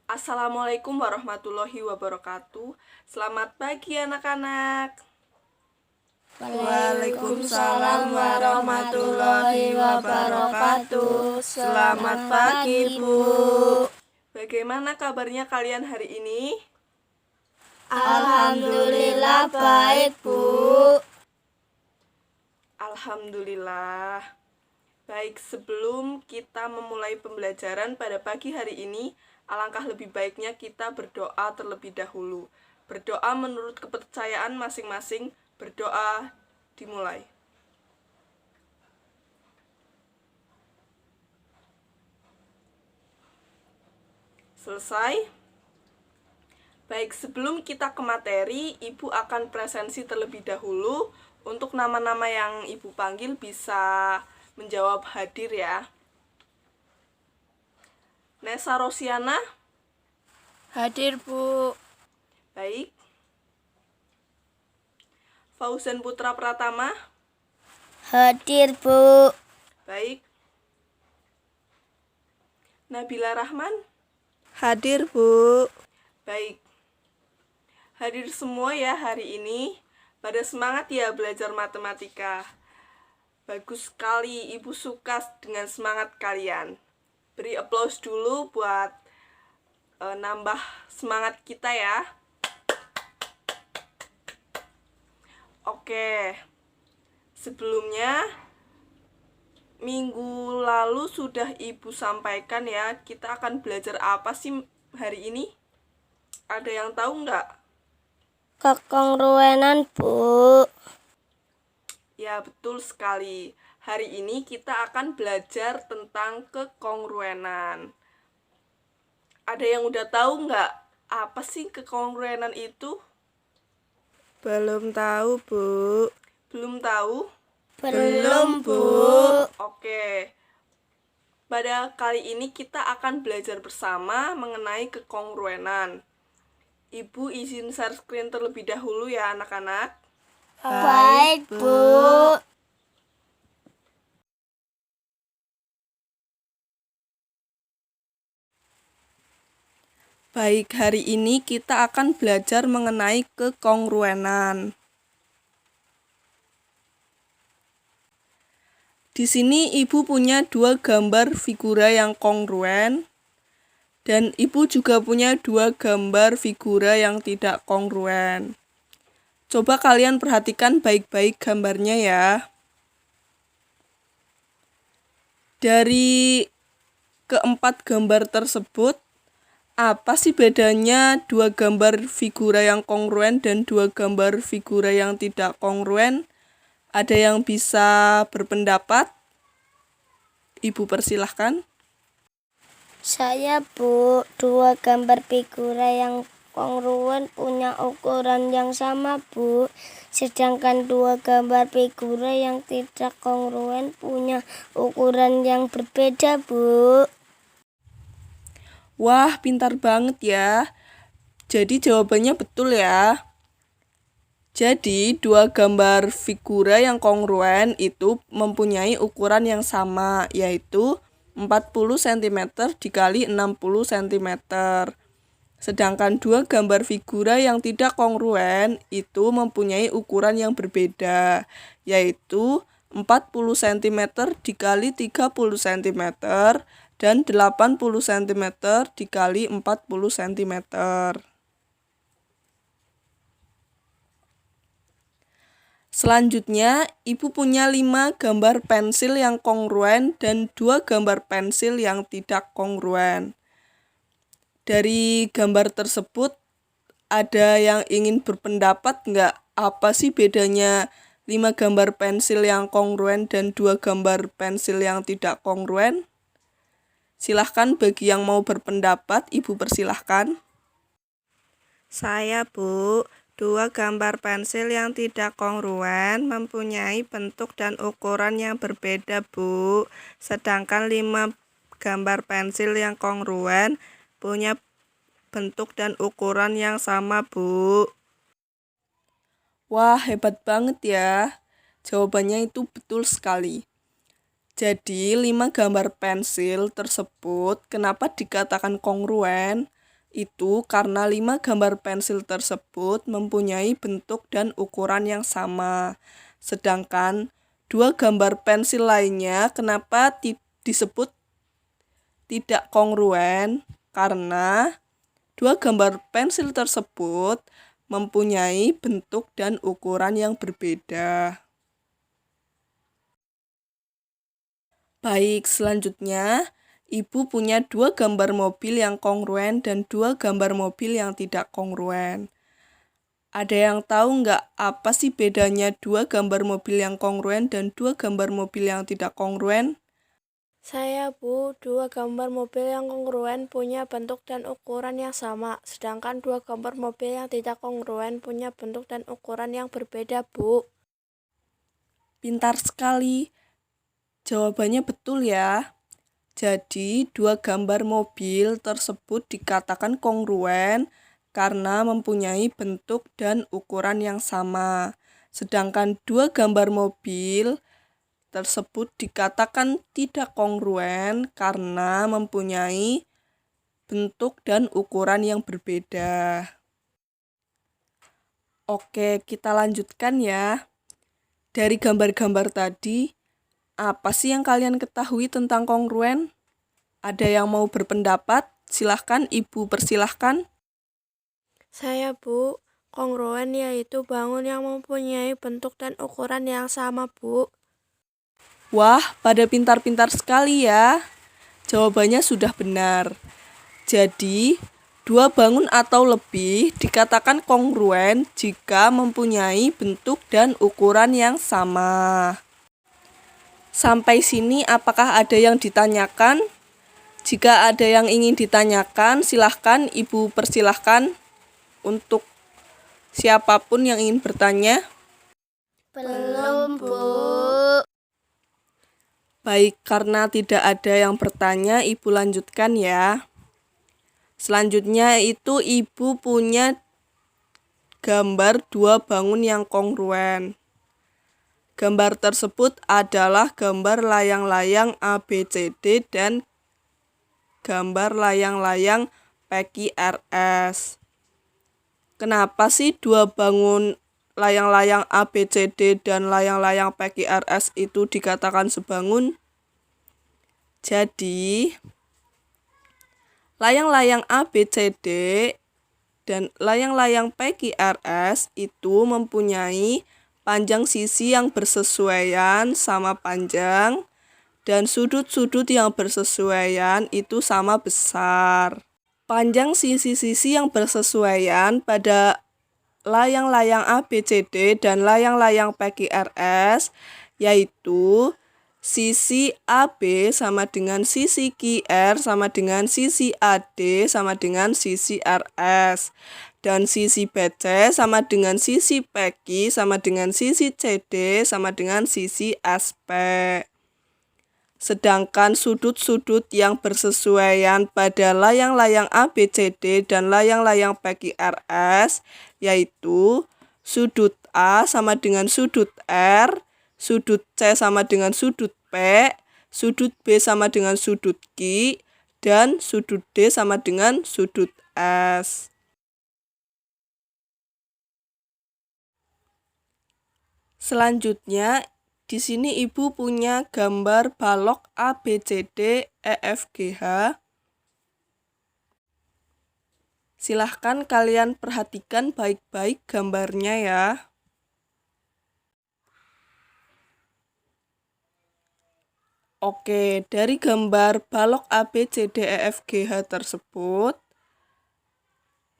Assalamualaikum warahmatullahi wabarakatuh. Selamat pagi anak-anak. Waalaikumsalam warahmatullahi wabarakatuh. Selamat pagi, Bu. Bagaimana kabarnya kalian hari ini? Alhamdulillah baik, Bu. Alhamdulillah. Baik, sebelum kita memulai pembelajaran pada pagi hari ini, alangkah lebih baiknya kita berdoa terlebih dahulu. Berdoa menurut kepercayaan masing-masing. Berdoa dimulai. Selesai? Baik, sebelum kita ke materi, Ibu akan presensi terlebih dahulu. Untuk nama-nama yang Ibu panggil bisa menjawab hadir ya. Nesa Rosiana? Hadir, Bu. Baik. Fauzan Putra Pratama? Hadir, Bu. Baik. Nabila Rahman? Hadir, Bu. Baik. Hadir semua ya hari ini. Pada semangat ya belajar matematika. Bagus sekali, Ibu suka dengan semangat kalian. Beri aplaus dulu buat nambah semangat kita ya. Oke. Sebelumnya minggu lalu sudah Ibu sampaikan ya, kita akan belajar apa sih hari ini? Ada yang tahu nggak? Kekongruenan, Bu. Ya, betul sekali. Hari ini kita akan belajar tentang kekongruenan. Ada yang udah tahu nggak apa sih kekongruenan itu? Belum tahu, Bu. Belum tahu? Belum, Bu. Oke. Pada kali ini kita akan belajar bersama mengenai kekongruenan. Ibu izin share screen terlebih dahulu ya anak-anak. Baik, Bu. Baik, hari ini kita akan belajar mengenai kekongruenan. Di sini Ibu punya dua gambar figura yang kongruen, dan Ibu juga punya dua gambar figura yang tidak kongruen. Coba kalian perhatikan baik-baik gambarnya ya. Dari keempat gambar tersebut, apa sih bedanya dua gambar figura yang kongruen dan dua gambar figura yang tidak kongruen? Ada yang bisa berpendapat? Ibu persilahkan. Saya, Bu. Dua gambar figura yang kongruen punya ukuran yang sama, Bu. Sedangkan dua gambar figura yang tidak kongruen punya ukuran yang berbeda, Bu. Wah, pintar banget ya. Jadi jawabannya betul ya. Jadi, dua gambar figura yang kongruen itu mempunyai ukuran yang sama, yaitu 40 cm dikali 60 cm. Sedangkan dua gambar figura yang tidak kongruen itu mempunyai ukuran yang berbeda, yaitu 40 cm dikali 30 cm dan 80 cm dikali 40 cm. Selanjutnya, Ibu punya 5 gambar pensil yang kongruen dan 2 gambar pensil yang tidak kongruen. Dari gambar tersebut, ada yang ingin berpendapat nggak? Apa sih bedanya 5 gambar pensil yang kongruen dan 2 gambar pensil yang tidak kongruen? Silahkan bagi yang mau berpendapat, Ibu persilahkan. Saya, Bu. Dua gambar pensil yang tidak kongruen mempunyai bentuk dan ukuran yang berbeda, Bu. Sedangkan 5 gambar pensil yang kongruen punya bentuk dan ukuran yang sama, Bu. Wah, hebat banget ya. Jawabannya itu betul sekali. Jadi, 5 gambar pensil tersebut kenapa dikatakan kongruen? itu karena 5 gambar pensil tersebut mempunyai bentuk dan ukuran yang sama. Sedangkan 2 gambar pensil lainnya kenapa disebut tidak kongruen? Karena 2 gambar pensil tersebut mempunyai bentuk dan ukuran yang berbeda. Baik, selanjutnya Ibu punya 2 gambar mobil yang kongruen dan 2 gambar mobil yang tidak kongruen. Ada yang tahu nggak apa sih bedanya 2 gambar mobil yang kongruen dan 2 gambar mobil yang tidak kongruen? Saya, Bu, 2 gambar mobil yang kongruen punya bentuk dan ukuran yang sama, sedangkan 2 gambar mobil yang tidak kongruen punya bentuk dan ukuran yang berbeda, Bu. Pintar sekali. Jawabannya betul ya. Jadi, 2 gambar mobil tersebut dikatakan kongruen karena mempunyai bentuk dan ukuran yang sama. Sedangkan 2 gambar mobil tersebut dikatakan tidak kongruen karena mempunyai bentuk dan ukuran yang berbeda. Oke, kita lanjutkan ya. Dari gambar-gambar tadi, apa sih yang kalian ketahui tentang kongruen? Ada yang mau berpendapat? Silahkan, Ibu persilahkan. Saya, Bu, kongruen yaitu bangun yang mempunyai bentuk dan ukuran yang sama, Bu. Wah, pada pintar-pintar sekali ya. Jawabannya sudah benar. Jadi, 2 bangun atau lebih dikatakan kongruen jika mempunyai bentuk dan ukuran yang sama. Sampai sini apakah ada yang ditanyakan? Jika ada yang ingin ditanyakan, silahkan Ibu persilahkan untuk siapapun yang ingin bertanya. Belum, Bu. Baik, karena tidak ada yang bertanya, Ibu lanjutkan ya. Selanjutnya itu Ibu punya gambar 2 bangun yang kongruen. Gambar tersebut adalah gambar layang-layang ABCD dan gambar layang-layang PQRS. Kenapa sih 2 bangun layang-layang ABCD dan layang-layang PQRS itu dikatakan sebangun? Jadi, layang-layang ABCD dan layang-layang PQRS itu mempunyai panjang sisi yang bersesuaian sama panjang dan sudut-sudut yang bersesuaian itu sama besar. Panjang sisi-sisi yang bersesuaian pada layang-layang ABCD dan layang-layang PQRS yaitu sisi AB sama dengan sisi QR sama dengan sisi AD sama dengan sisi RS. Dan sisi BC sama dengan sisi PQ sama dengan sisi CD sama dengan sisi SP. Sedangkan sudut-sudut yang bersesuaian pada layang-layang ABCD dan layang-layang PQRS yaitu sudut A sama dengan sudut R, sudut C sama dengan sudut P, sudut B sama dengan sudut Q, dan sudut D sama dengan sudut S. Selanjutnya, di sini Ibu punya gambar balok ABCD EFGH. Silahkan kalian perhatikan baik-baik gambarnya ya. Oke, dari gambar balok ABCDEFGH tersebut,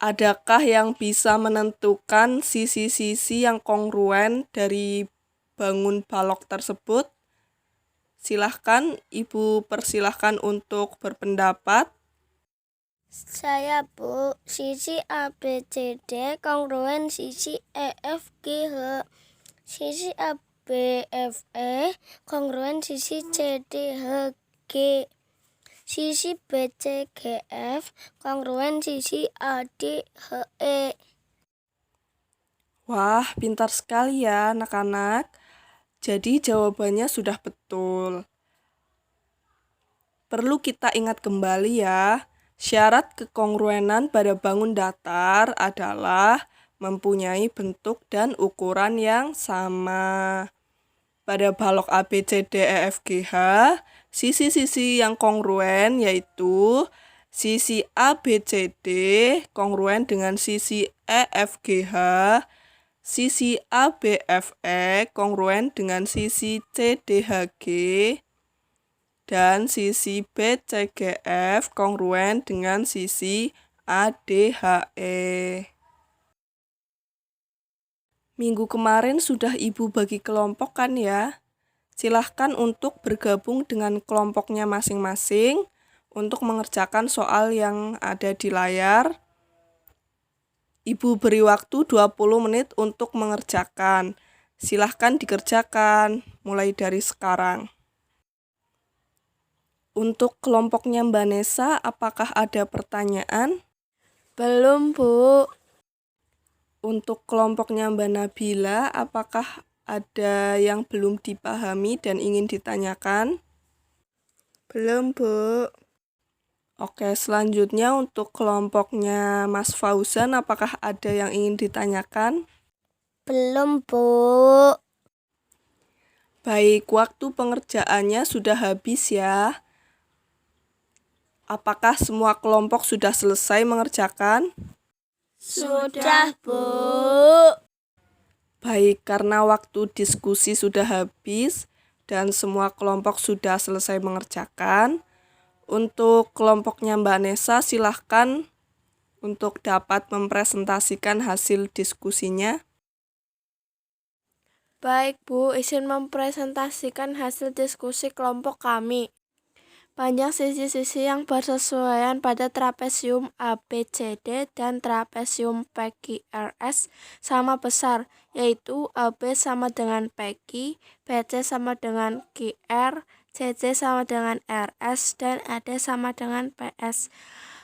adakah yang bisa menentukan sisi-sisi yang kongruen dari bangun balok tersebut? Silahkan, Ibu persilahkan untuk berpendapat. Saya, Bu, sisi ABCD kongruen sisi EFGH. Sisi ABFE kongruen sisi CDHG. Sisi BCGF kongruen sisi ADHE. Wah, pintar sekali ya anak-anak. Jadi jawabannya sudah betul. Perlu kita ingat kembali ya, Syarat kekongruenan pada bangun datar adalah mempunyai bentuk dan ukuran yang sama. Pada balok A, B, C, D, E, F, G, H, sisi-sisi yang kongruen yaitu sisi A, B, C, D kongruen dengan sisi E, F, G, H, sisi A, B, F, E kongruen dengan sisi C, D, H, G, dan sisi B, C, G, F kongruen dengan sisi A, D, H, E. Minggu kemarin sudah Ibu bagi kelompok kan ya? Silahkan untuk bergabung dengan kelompoknya masing-masing untuk mengerjakan soal yang ada di layar. Ibu beri waktu 20 menit untuk mengerjakan. Silahkan dikerjakan mulai dari sekarang. Untuk kelompoknya Mbak Nesa, apakah ada pertanyaan? Belum, Bu. Untuk kelompoknya Mbak Nabila, apakah ada yang belum dipahami dan ingin ditanyakan? Belum, Bu. Oke, selanjutnya untuk kelompoknya Mas Fauzan, apakah ada yang ingin ditanyakan? Belum, Bu. Baik, waktu pengerjaannya sudah habis ya. Apakah semua kelompok sudah selesai mengerjakan? Sudah, Bu. Baik, karena waktu diskusi sudah habis dan semua kelompok sudah selesai mengerjakan, untuk kelompoknya Mbak Nesa silahkan untuk dapat mempresentasikan hasil diskusinya. Baik, Bu, izin mempresentasikan hasil diskusi kelompok kami. Panjang sisi-sisi yang bersesuaian pada trapesium ABCD dan trapesium PQRS sama besar, yaitu AB sama dengan PQ, BC sama dengan QR, CC sama dengan RS, dan AD sama dengan PS.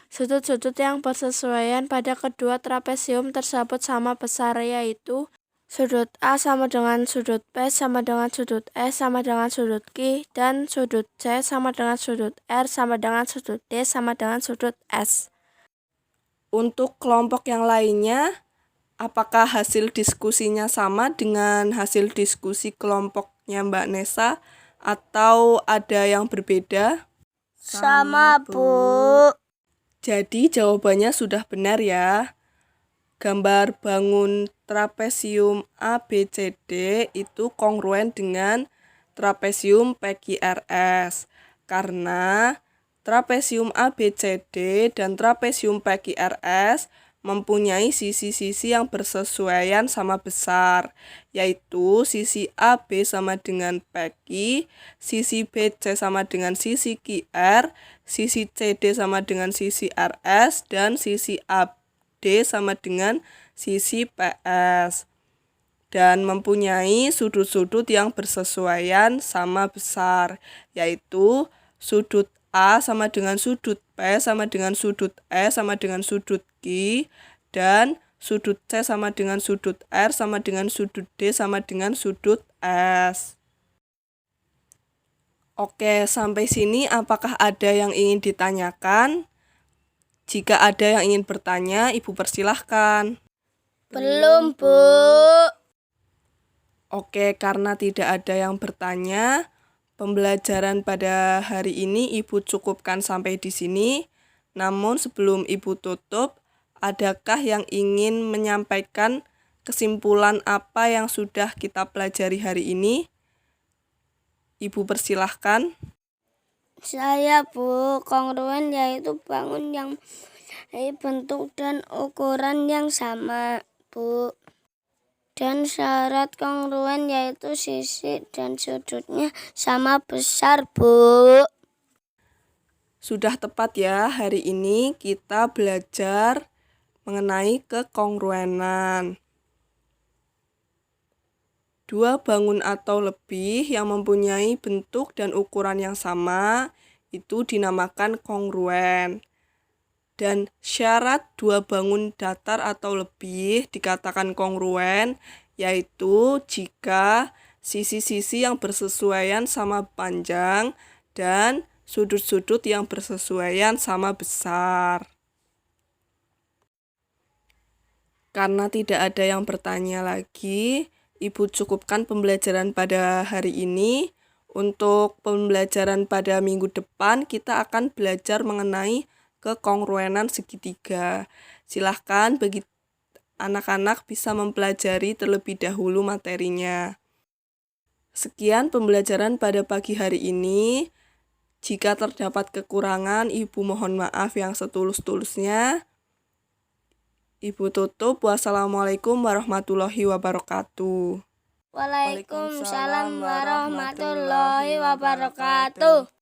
Sudut-sudut yang bersesuaian pada kedua trapesium tersebut sama besar, yaitu sudut A sama dengan sudut P sama dengan sudut E sama dengan sudut Q, dan sudut C sama dengan sudut R sama dengan sudut D sama dengan sudut S. Untuk kelompok yang lainnya, apakah hasil diskusinya sama dengan hasil diskusi kelompoknya Mbak Nesa atau ada yang berbeda? Sama, Bu. Jadi jawabannya sudah benar ya. Gambar bangun trapesium ABCD itu kongruen dengan trapesium PQRS karena trapesium ABCD dan trapesium PQRS mempunyai sisi-sisi yang bersesuaian sama besar, yaitu sisi AB sama dengan PQ, sisi BC sama dengan sisi QR, sisi CD sama dengan sisi RS, dan sisi AB D sama dengan sisi PS dan mempunyai sudut-sudut yang bersesuaian sama besar, yaitu sudut A sama dengan sudut P sama dengan sudut E sama dengan sudut Q, dan sudut C sama dengan sudut R sama dengan sudut D sama dengan sudut S. Oke, sampai sini apakah ada yang ingin ditanyakan? Jika ada yang ingin bertanya, Ibu persilahkan. Belum, Bu. Oke, karena tidak ada yang bertanya, pembelajaran pada hari ini Ibu cukupkan sampai di sini. Namun sebelum Ibu tutup, adakah yang ingin menyampaikan kesimpulan apa yang sudah kita pelajari hari ini? Ibu persilahkan. Saya, Bu, kongruen yaitu bangun yang mempunyai bentuk dan ukuran yang sama, Bu. Dan syarat kongruen yaitu sisi dan sudutnya sama besar, Bu. Sudah tepat ya, hari ini kita belajar mengenai kekongruenan. Dua bangun atau lebih yang mempunyai bentuk dan ukuran yang sama itu dinamakan kongruen. Dan syarat dua bangun datar atau lebih dikatakan kongruen, yaitu jika sisi-sisi yang bersesuaian sama panjang dan sudut-sudut yang bersesuaian sama besar. Karena tidak ada yang bertanya lagi, Ibu cukupkan pembelajaran pada hari ini. Untuk pembelajaran pada minggu depan, kita akan belajar mengenai kekongruenan segitiga. Silahkan bagi anak-anak bisa mempelajari terlebih dahulu materinya. Sekian pembelajaran pada pagi hari ini. Jika terdapat kekurangan, Ibu mohon maaf yang setulus-tulusnya. Ibu tutup. Wassalamualaikum warahmatullahi wabarakatuh. Waalaikumsalam warahmatullahi wabarakatuh.